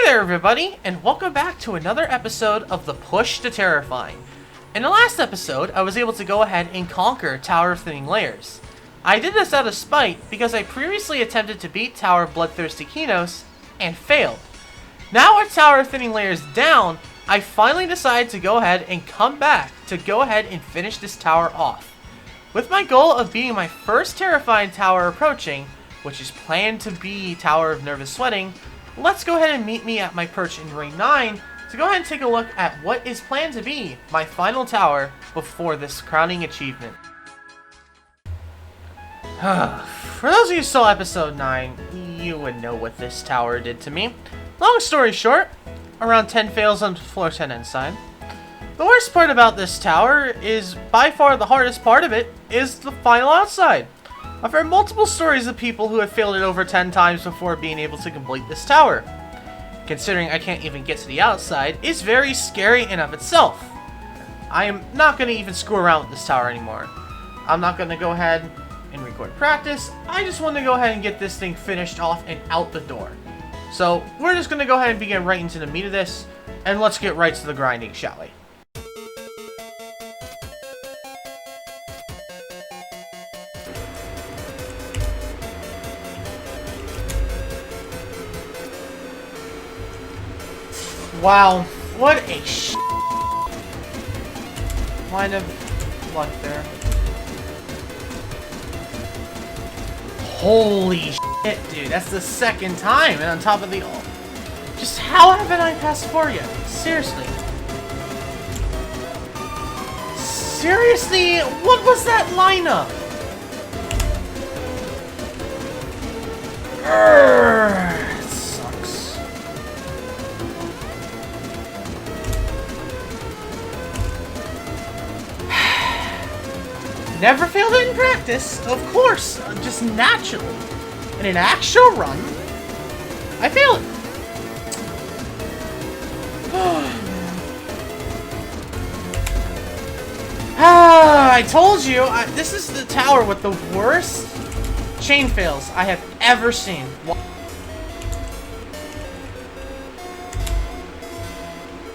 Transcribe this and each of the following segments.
there everybody, and welcome back to another episode of The Push to Terrifying. In the last episode, I was able to go ahead and conquer Tower of Thinning Layers. I did this out of spite because I previously attempted to beat Tower of Bloodthirsty Kenos and failed. Now with Tower of Thinning Layers down, I finally decided to go ahead and come back to go ahead and finish this tower off. With my goal of being my first terrifying tower approaching, which is planned to be Tower of Nervous Sweating, let's go ahead and meet me at my perch in Ring 9 to go ahead and take a look at what is planned to be my final tower before this crowning achievement. For those of you who saw episode 9, you would know what this tower did to me. Long story short, around 10 fails on floor 10 inside. The worst part about this tower is, by far the hardest part of it, is the final outside. I've heard multiple stories of people who have failed it over 10 times before being able to complete this tower. Considering I can't even get to the outside, it's very scary in of itself. I am not going to even screw around with this tower anymore. I'm not going to go ahead and record practice. I just want to go ahead and get this thing finished off and out the door. So we're just going to go ahead and begin right into the meat of this, and let's get right to the grinding, shall we? Wow, what a line of luck there. Holy shit, dude, that's the second time, and on top of the... Just how haven't I passed 4 yet? Seriously. Seriously? What was that lineup? Urgh, it sucks. Never failed it in practice, of course, just naturally. In an actual run, I failed it. I told you, this is the tower with the worst chain fails I have ever seen.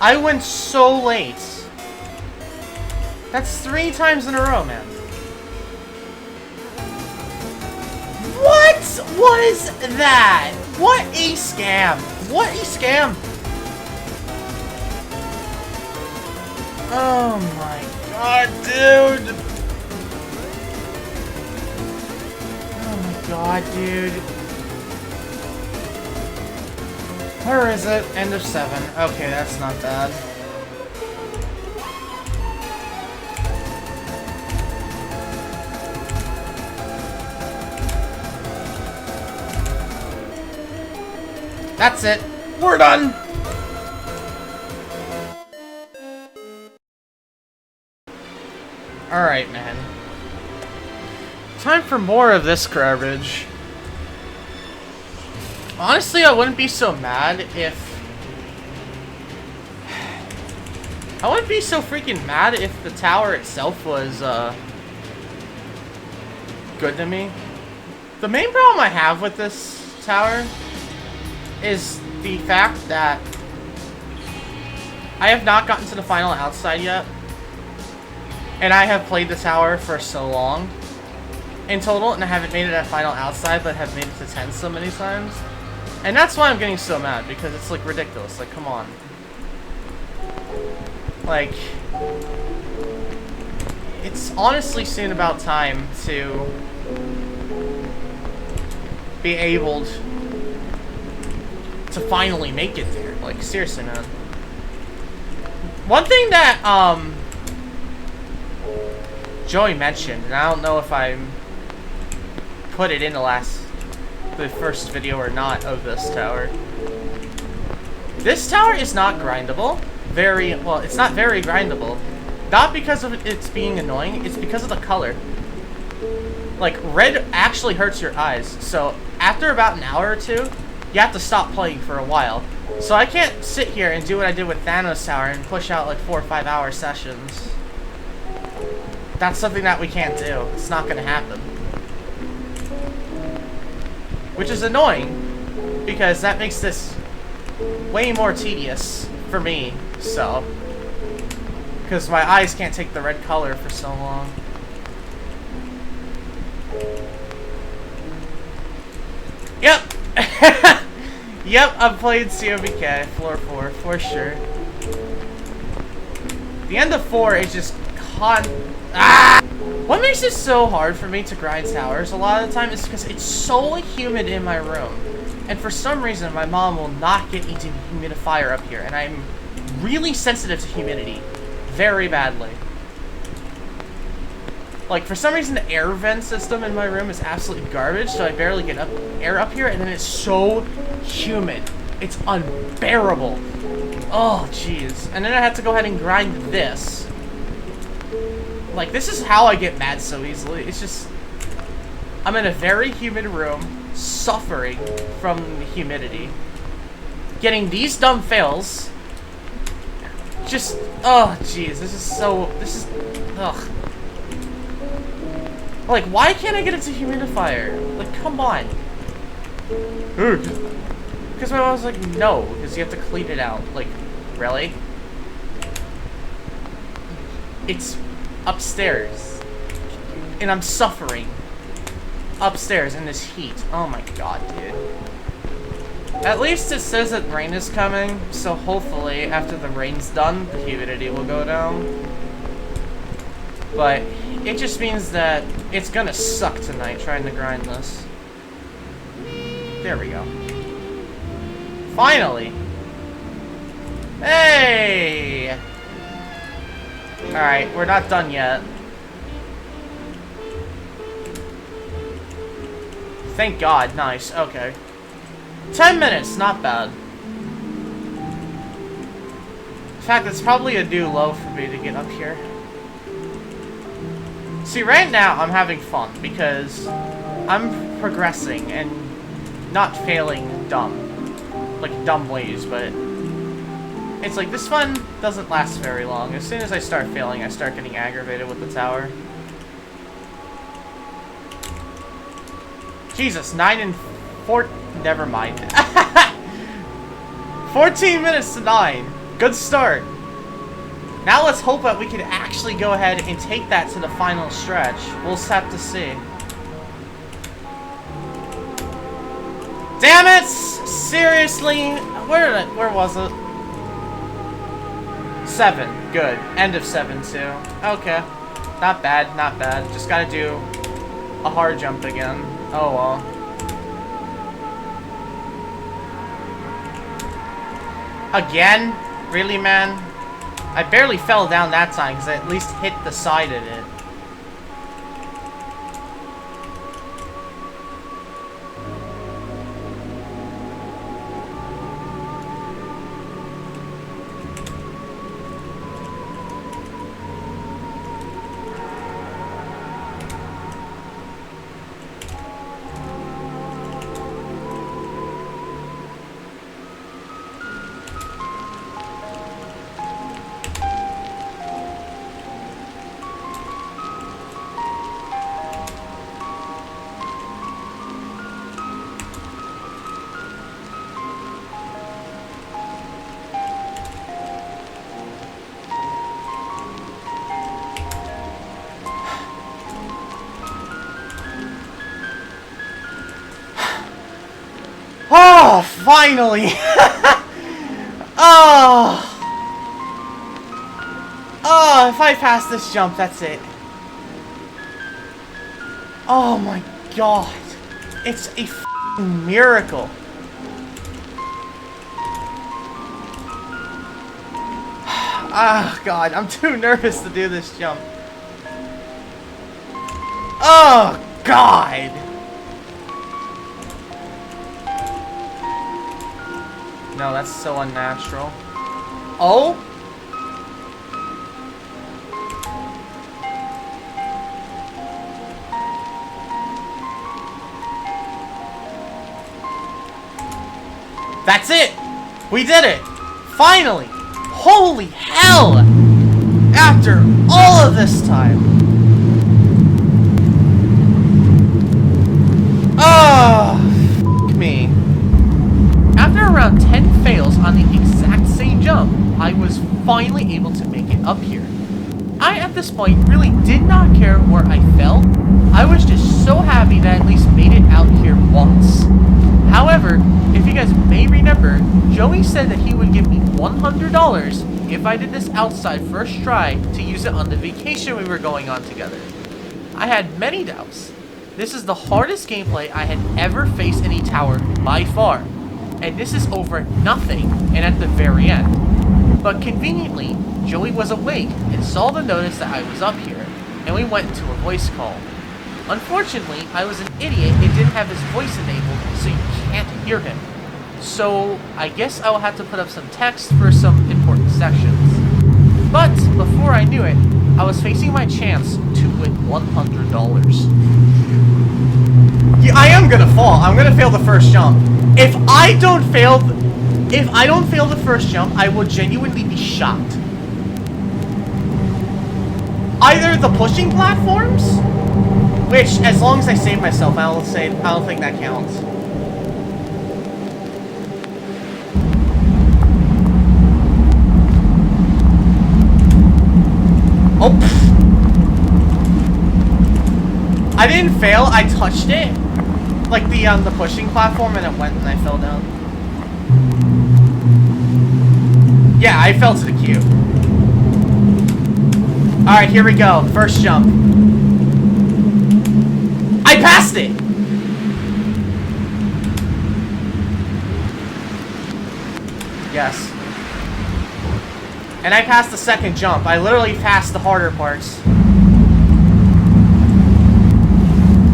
I went so late. That's 3 times in a row, man. What was that? What a scam. What a scam. Oh my god, dude. Oh my god, dude. Where is it? End of 7. Okay, that's not bad. That's it. We're done. Alright, man. Time for more of this garbage. Honestly, I wouldn't be so mad if... I wouldn't be so freaking mad if the tower itself was, good to me. The main problem I have with this tower is the fact that I have not gotten to the final outside yet. And I have played the tower for so long in total, and I haven't made it at final outside, but have made it to 10 so many times. And that's why I'm getting so mad, because it's like ridiculous. Like, come on. Like, it's honestly soon about time to be able to finally make it there. Like, seriously, man. One thing that, Joey mentioned, and I don't know if I put it in the first video or not of this tower. This tower is not grindable. It's not very grindable. Not because of it's being annoying, it's because of the color. Like, red actually hurts your eyes, so after about an hour or 2, you have to stop playing for a while. So I can't sit here and do what I did with Thanos Tower and push out like 4 or 5 hour sessions. That's something that we can't do. It's not gonna happen. Which is annoying, because that makes this way more tedious for me, so. Because my eyes can't take the red color for so long. Yep! Yep, I've played COBK, floor 4, for sure. The end of 4 is just Ah! What makes it so hard for me to grind towers a lot of the time is because it's so humid in my room. And for some reason, my mom will not get a dehumidifier up here, and I'm really sensitive to humidity. Very badly. Like, for some reason, the air vent system in my room is absolutely garbage, so I barely get air up here, and then it's so humid. It's unbearable. Oh, jeez. And then I have to go ahead and grind this. Like, this is how I get mad so easily. It's just... I'm in a very humid room, suffering from the humidity. Getting these dumb fails. Just... Oh, jeez. This is so... This is... Ugh. Like, why can't I get a dehumidifier? Like, come on. Because my mom was like, no, because you have to clean it out. Like, really? It's upstairs. And I'm suffering. Upstairs in this heat. Oh my god, dude. At least it says that rain is coming, so hopefully after the rain's done, the humidity will go down. But it just means that it's gonna suck tonight trying to grind this. There we go. Finally! Hey! Alright, we're not done yet. Thank God, nice, okay. 10 minutes, not bad. In fact, it's probably a new low for me to get up here. See, right now, I'm having fun, because I'm progressing and not failing dumb. Like, dumb ways, but... It's like, this fun doesn't last very long. As soon as I start failing, I start getting aggravated with the tower. Jesus, 9 and 4... Never mind. 14 minutes to 9. Good start. Now let's hope that we can actually go ahead and take that to the final stretch. We'll just have to see. Damn it! Seriously? Where was it? 7. Good. End of 7 too. Okay. Not bad, not bad. Just gotta do a hard jump again. Oh well. Again? Really, man? I barely fell down that time because I at least hit the side of it. Oh, finally! Oh! Oh, if I pass this jump, that's it. Oh my god. It's a f***ing miracle. Ah, god, I'm too nervous to do this jump. Oh, god! No, that's so unnatural. Oh? That's it! We did it! Finally! Holy hell! After all of this time! Oh, f*** me. After around 10 fails, I was finally able to make it up here. I, at this point, really did not care where I fell. I was just so happy that I at least made it out here once. However, if you guys may remember, Joey said that he would give me $100 if I did this outside first try to use it on the vacation we were going on together. I had many doubts. This is the hardest gameplay I had ever faced in a tower by far, and this is over nothing and at the very end. But conveniently, Joey was awake and saw the notice that I was up here, and we went into a voice call. Unfortunately, I was an idiot and didn't have his voice enabled, so you can't hear him. So, I guess I will have to put up some text for some important sections. But, before I knew it, I was facing my chance to win $100. Yeah, I am gonna fall. I'm gonna fail the first jump. If I don't fail the first jump, I will genuinely be shocked. Either the pushing platforms, which, as long as I save myself, I don't think that counts. Oh, I didn't fail. I touched it, like the pushing platform, and it went, and I fell down. Yeah, I fell to the cube. All right, here we go. First jump. I passed it. Yes. And I passed the second jump. I literally passed the harder parts.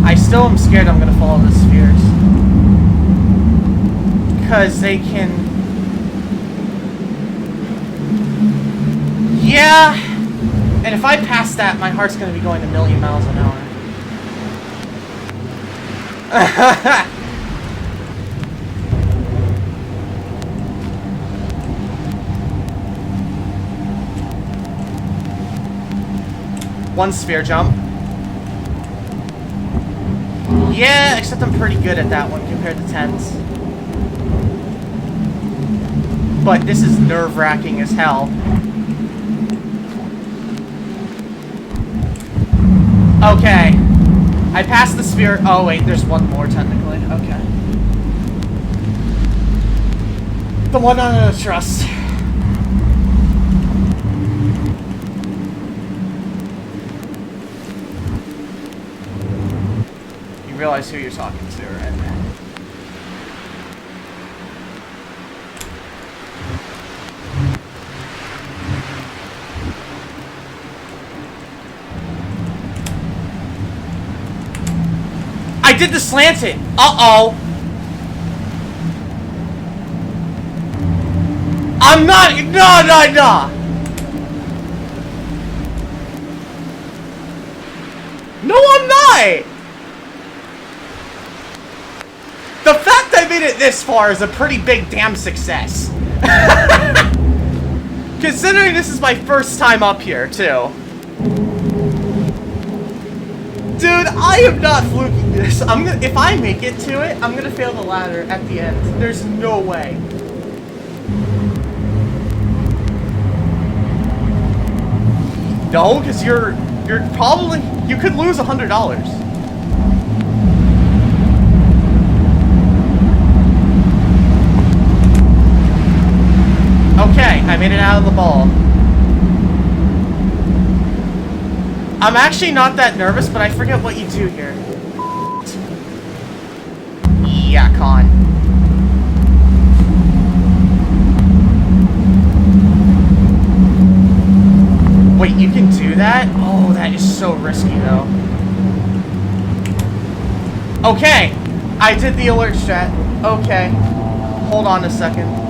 I still am scared I'm gonna fall in the spheres. Because they can... Yeah! And if I pass that, my heart's gonna be going a million miles an hour. One sphere jump. Yeah, except I'm pretty good at that one compared to 10s. But this is nerve-wracking as hell. Okay. I passed the sphere. Oh, wait, there's one more, technically. Okay. The one I'm gonna trust. You realize who you're talking to, right? I did the slanted. Uh-oh. I'm not. No. No, I'm not. The fact I made it this far is a pretty big damn success. Considering this is my first time up here, too. Dude, I am not fluking this. If I make it to it, I'm gonna fail the ladder at the end. There's no way. No, because you're probably, you could lose $100. Okay, I made it out of the ball. I'm actually not that nervous, but I forget what you do here. Yeah, con. Wait, you can do that? Oh, that is so risky, though. Okay, I did the alert strat. Okay, hold on a second.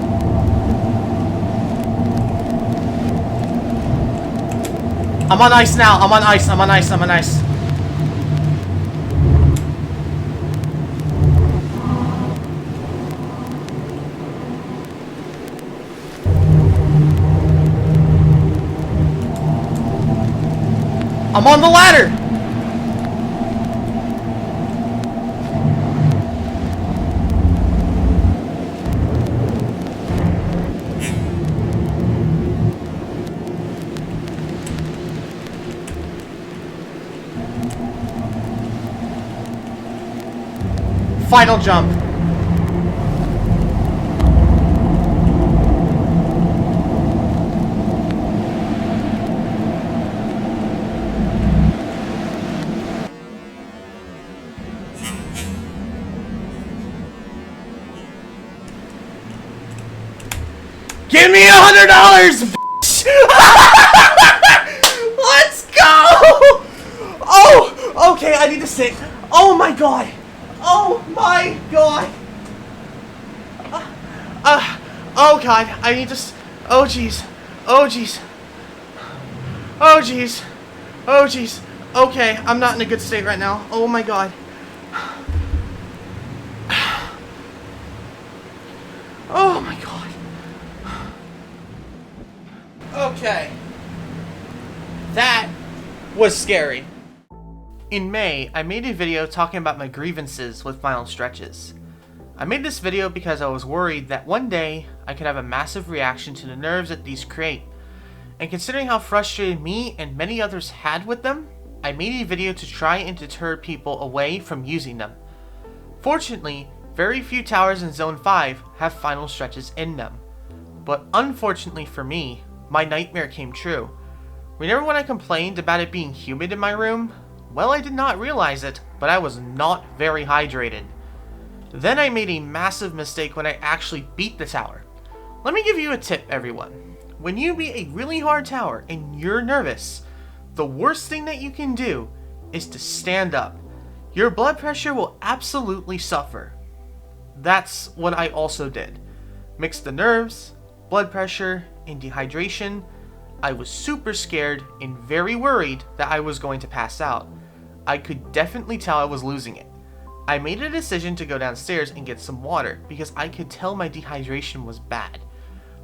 I'm on ice now. I'm on ice. I'm on ice. I'm on ice. I'm on the ladder. final jump. Give me $100, bitch! Let's go! Oh, okay, I need to sit. Oh my god. Oh my god. Oh god, I need to. Oh jeez. Oh jeez. Oh jeez. Oh jeez. Okay, I'm not in a good state right now. Oh my god. Oh my god. Okay. That was scary. In May, I made a video talking about my grievances with final stretches. I made this video because I was worried that one day I could have a massive reaction to the nerves that these create. And considering how frustrated me and many others had with them, I made a video to try and deter people away from using them. Fortunately, very few towers in Zone 5 have final stretches in them. But unfortunately for me, my nightmare came true. Remember when I complained about it being humid in my room? Well, I did not realize it, but I was not very hydrated. Then I made a massive mistake when I actually beat the tower. Let me give you a tip, everyone. When you beat a really hard tower and you're nervous, the worst thing that you can do is to stand up. Your blood pressure will absolutely suffer. That's what I also did. Mix the nerves, blood pressure, and dehydration. I was super scared and very worried that I was going to pass out. I could definitely tell I was losing it. I made a decision to go downstairs and get some water because I could tell my dehydration was bad.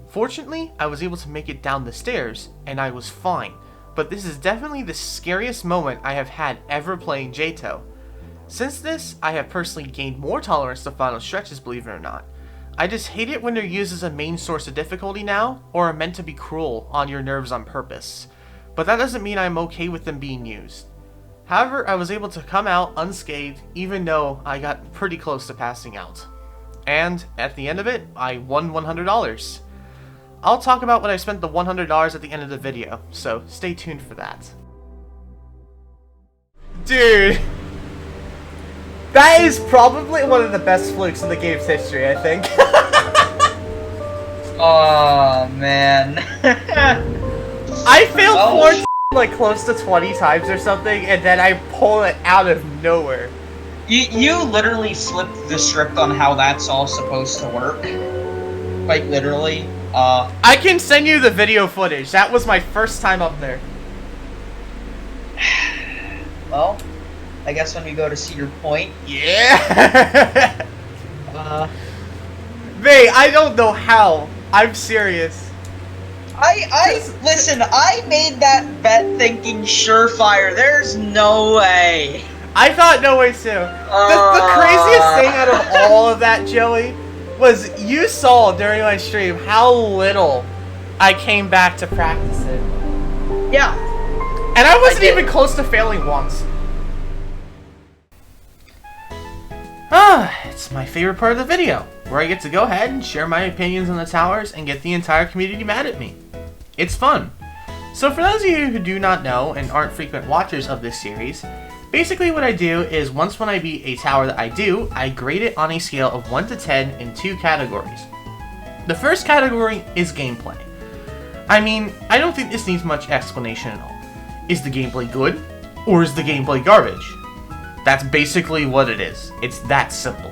Fortunately, I was able to make it down the stairs and I was fine, but this is definitely the scariest moment I have had ever playing J-To. Since this, I have personally gained more tolerance to final stretches, believe it or not. I just hate it when they're used as a main source of difficulty now, or are meant to be cruel on your nerves on purpose. But that doesn't mean I'm okay with them being used. However, I was able to come out unscathed even though I got pretty close to passing out. And at the end of it, I won $100. I'll talk about what I spent the $100 at the end of the video, so stay tuned for that. Dude! That is probably one of the best flukes in the game's history, I think. Oh, man. I failed floor like close to 20 times or something, and then I pull it out of nowhere. You literally slipped the script on how that's all supposed to work. Quite literally. I can send you the video footage. That was my first time up there. Well, I guess when we go to Cedar Point. Yeah! Mate, I don't know how. I'm serious. Listen, I made that bet thinking surefire. There's no way. I thought no way too. The craziest thing out of all of that, Joey, was you saw during my stream how little I came back to practice it. Yeah. And I wasn't even close to failing once. It's my favorite part of the video, where I get to go ahead and share my opinions on the towers and get the entire community mad at me. It's fun. So for those of you who do not know and aren't frequent watchers of this series, basically what I do is once when I beat a tower that I do, I grade it on a scale of 1 to 10 in 2 categories. The first category is gameplay. I mean, I don't think this needs much explanation at all. Is the gameplay good, or is the gameplay garbage? That's basically what it is. It's that simple.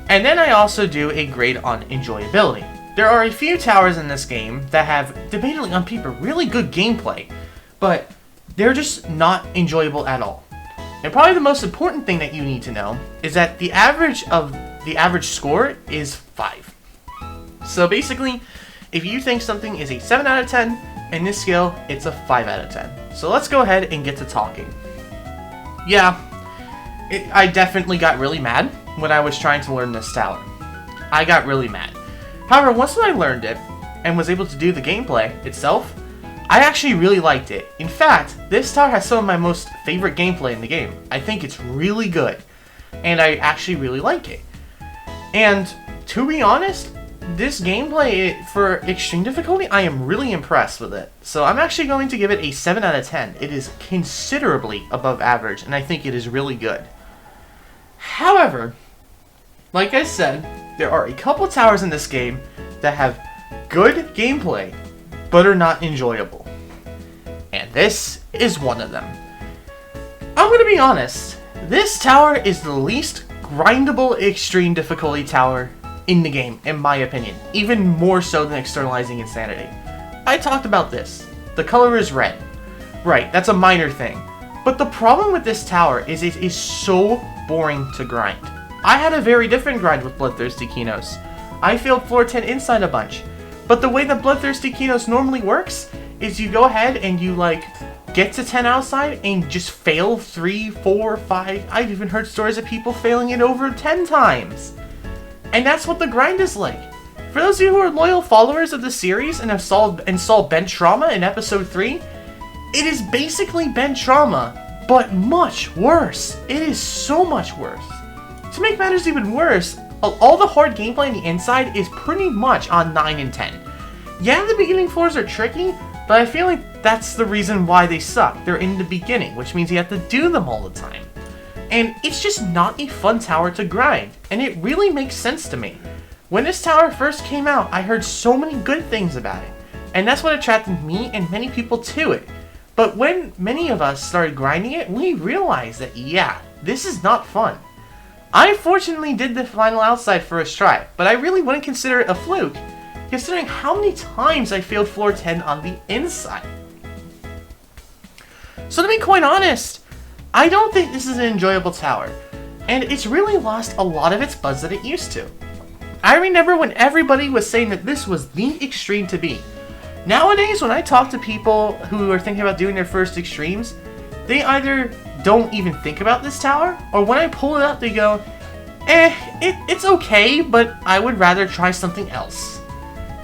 And then I also do a grade on enjoyability. There are a few towers in this game that have, debatably on paper, really good gameplay, but they're just not enjoyable at all. And probably the most important thing that you need to know is that the average score is 5. So basically, if you think something is a 7 out of 10, in this scale, it's a 5 out of 10. So let's go ahead and get to talking. Yeah, I definitely got really mad when I was trying to learn this tower. I got really mad. However, once I learned it, and was able to do the gameplay itself, I actually really liked it. In fact, this tower has some of my most favorite gameplay in the game. I think it's really good. and I actually really like it. And to be honest, this gameplay for extreme difficulty, I am really impressed with it. So I'm actually going to give it a 7 out of 10. It is considerably above average, and I think it is really good. However, like I said, there are a couple towers in this game that have good gameplay, but are not enjoyable. And this is one of them. I'm going to be honest, this tower is the least grindable extreme difficulty tower in the game, in my opinion. Even more so than externalizing insanity. I talked about this. The color is red. Right, that's a minor thing. But the problem with this tower is it is so boring to grind. I had a very different grind with Bloodthirsty Kenos. I failed floor 10 inside a bunch. But the way that Bloodthirsty Kenos normally works is you go ahead and you like get to 10 outside and just fail 3, 4, 5. I've even heard stories of people failing it over 10 times. And that's what the grind is like. For those of you who are loyal followers of the series and saw Bench Trauma in episode 3, it is basically Bench Trauma, but much worse. It is so much worse. To make matters even worse, all the hard gameplay on the inside is pretty much on 9 and 10. Yeah, the beginning floors are tricky, but I feel like that's the reason why they suck. They're in the beginning, which means you have to do them all the time. And it's just not a fun tower to grind, and it really makes sense to me. When this tower first came out, I heard so many good things about it, and that's what attracted me and many people to it. But when many of us started grinding it, we realized that, yeah, this is not fun. I fortunately did the final outside first try, but I really wouldn't consider it a fluke, considering how many times I failed floor 10 on the inside. So to be quite honest, I don't think this is an enjoyable tower, and it's really lost a lot of its buzz that it used to. I remember when everybody was saying that this was the extreme to beat. Nowadays, when I talk to people who are thinking about doing their first extremes, they either don't even think about this tower, or when I pull it up, they go, it's okay, but I would rather try something else.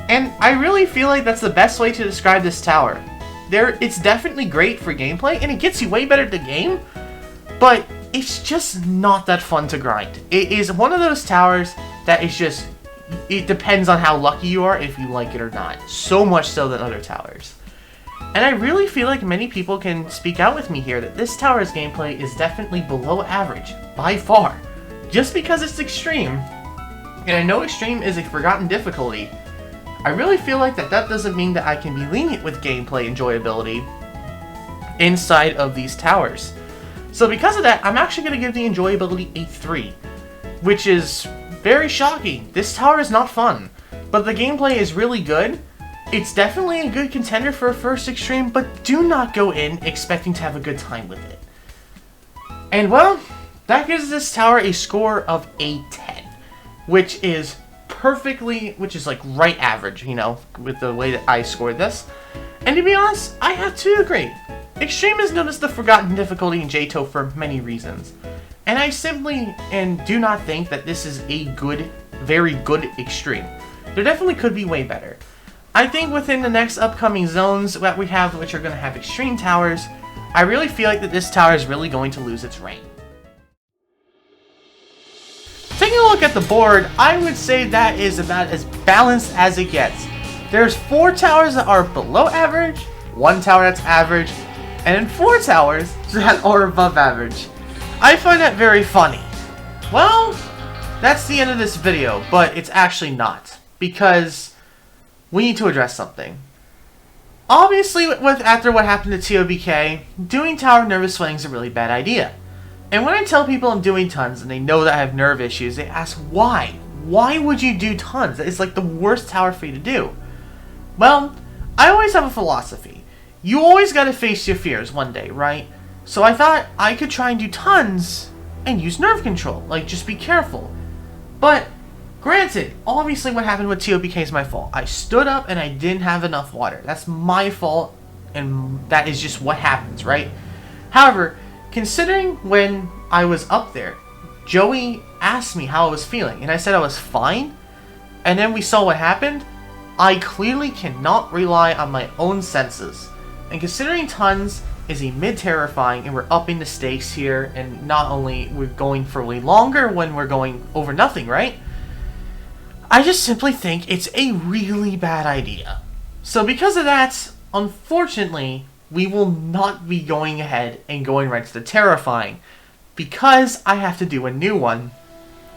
And I really feel like that's the best way to describe this tower. It's definitely great for gameplay, and it gets you way better at the game, but it's just not that fun to grind. It is one of those towers that is just, it depends on how lucky you are if you like it or not. So much so than other towers. And I really feel like many people can speak out with me here that this tower's gameplay is definitely below average, by far. Just because it's extreme, and I know extreme is a forgotten difficulty, I really feel like that doesn't mean that I can be lenient with gameplay enjoyability inside of these towers. So because of that, I'm actually going to give the enjoyability a 3, which is very shocking. This tower is not fun, but the gameplay is really good. It's definitely a good contender for a first extreme, but do not go in expecting to have a good time with it. And well, that gives this tower a score of a 10, which is like right average, you know, with the way that I scored this. And to be honest, I have to agree. Extreme is known as the forgotten difficulty in JTO for many reasons. And I simply do not think that this is a good, very good extreme. There definitely could be way better. I think within the next upcoming zones that we have, which are going to have extreme towers, I really feel like that this tower is really going to lose its rank. Taking a look at the board, I would say that is about as balanced as it gets. There's 4 towers that are below average, 1 tower that's average, and then 4 towers that are above average. I find that very funny. Well, that's the end of this video, but it's actually not, because we need to address something. Obviously, after what happened to TOBK, doing tower nervous swelling is a really bad idea. And when I tell people I'm doing tons and they know that I have nerve issues, they ask why? Why would you do tons? It's like the worst tower for you to do. Well, I always have a philosophy. You always gotta face your fears one day, right? So I thought I could try and do tons and use nerve control. Like, just be careful. But granted, obviously what happened with TOBK is my fault. I stood up and I didn't have enough water. That's my fault, and that is just what happens, right? However, considering when I was up there, Joey asked me how I was feeling, and I said I was fine, and then we saw what happened. I clearly cannot rely on my own senses. And considering tons, is a mid-terrifying, and we're upping the stakes here, and not only we're going for way longer when we're going over nothing, right? I just simply think it's a really bad idea. So because of that, unfortunately, we will not be going ahead and going right to the terrifying, because I have to do a new one,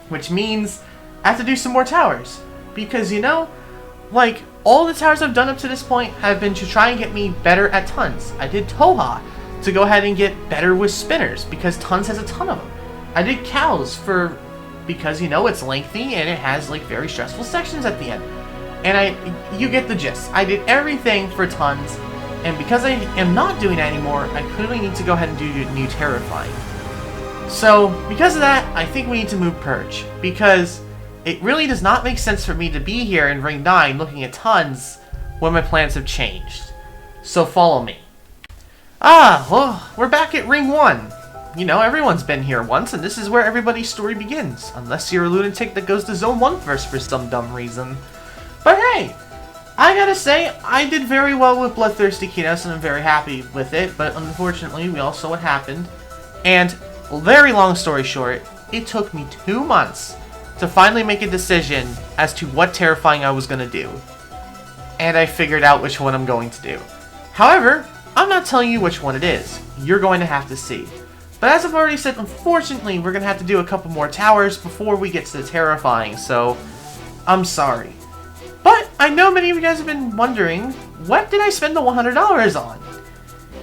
which means I have to do some more towers. Because, you know, like, all the towers I've done up to this point have been to try and get me better at tons. I did Toha to go ahead and get better with spinners, because tons has a ton of them. I did cows because, you know, it's lengthy and it has, like, very stressful sections at the end. And you get the gist. I did everything for tons, and because I am not doing that anymore, I clearly need to go ahead and do new terrifying. So, because of that, I think we need to move Purge, because it really does not make sense for me to be here in Ring 9 looking at tons when my plans have changed. So follow me. Well, we're back at Ring 1. You know, everyone's been here once, and this is where everybody's story begins. Unless you're a lunatic that goes to Zone 1 first for some dumb reason. But hey, I gotta say, I did very well with Bloodthirsty Kenos, and I'm very happy with it. But unfortunately, we all saw what happened. And, very long story short, it took me 2 months to finally make a decision as to what terrifying I was going to do. And I figured out which one I'm going to do. However, I'm not telling you which one it is. You're going to have to see. But as I've already said, unfortunately, we're going to have to do a couple more towers before we get to the terrifying, so I'm sorry. But I know many of you guys have been wondering, what did I spend the $100 on?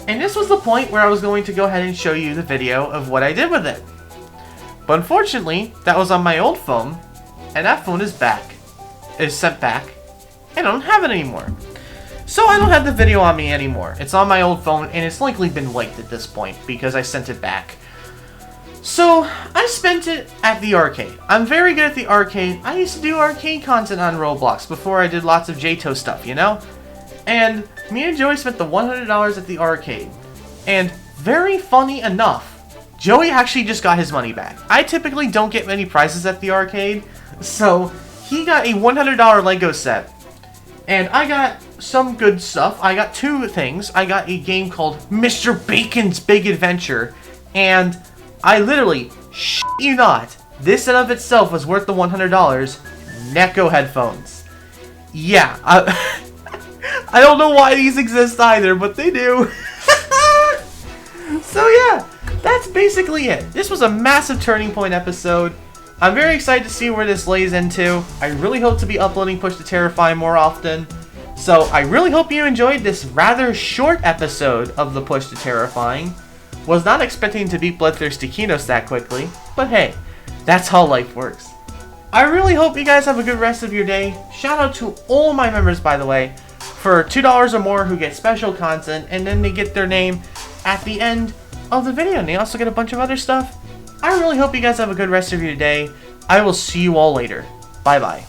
And this was the point where I was going to go ahead and show you the video of what I did with it. But unfortunately, that was on my old phone, and that phone is sent back, and I don't have it anymore. So I don't have the video on me anymore. It's on my old phone, and it's likely been wiped at this point, because I sent it back. So, I spent it at the arcade. I'm very good at the arcade. I used to do arcade content on Roblox before I did lots of JTO stuff, you know? And me and Joey spent the $100 at the arcade. And very funny enough, Joey actually just got his money back. I typically don't get many prizes at the arcade, so he got a $100 Lego set. And I got some good stuff. I got 2 things. I got a game called Mr. Bacon's Big Adventure, and I literally, shit you not, this in of itself was worth the $100. Neko headphones. Yeah, I don't know why these exist either, but they do. So yeah, that's basically it. This was a massive turning point episode. I'm very excited to see where this lays into. I really hope to be uploading Push to Terrify more often. So I really hope you enjoyed this rather short episode of the Push to Terrifying. Was not expecting to beat Bloodthirsty Kenos that quickly, but hey, that's how life works. I really hope you guys have a good rest of your day. Shout out to all my members, by the way, for $2 or more who get special content, and then they get their name at the end of the video, and they also get a bunch of other stuff. I really hope you guys have a good rest of your day. I will see you all later. Bye-bye.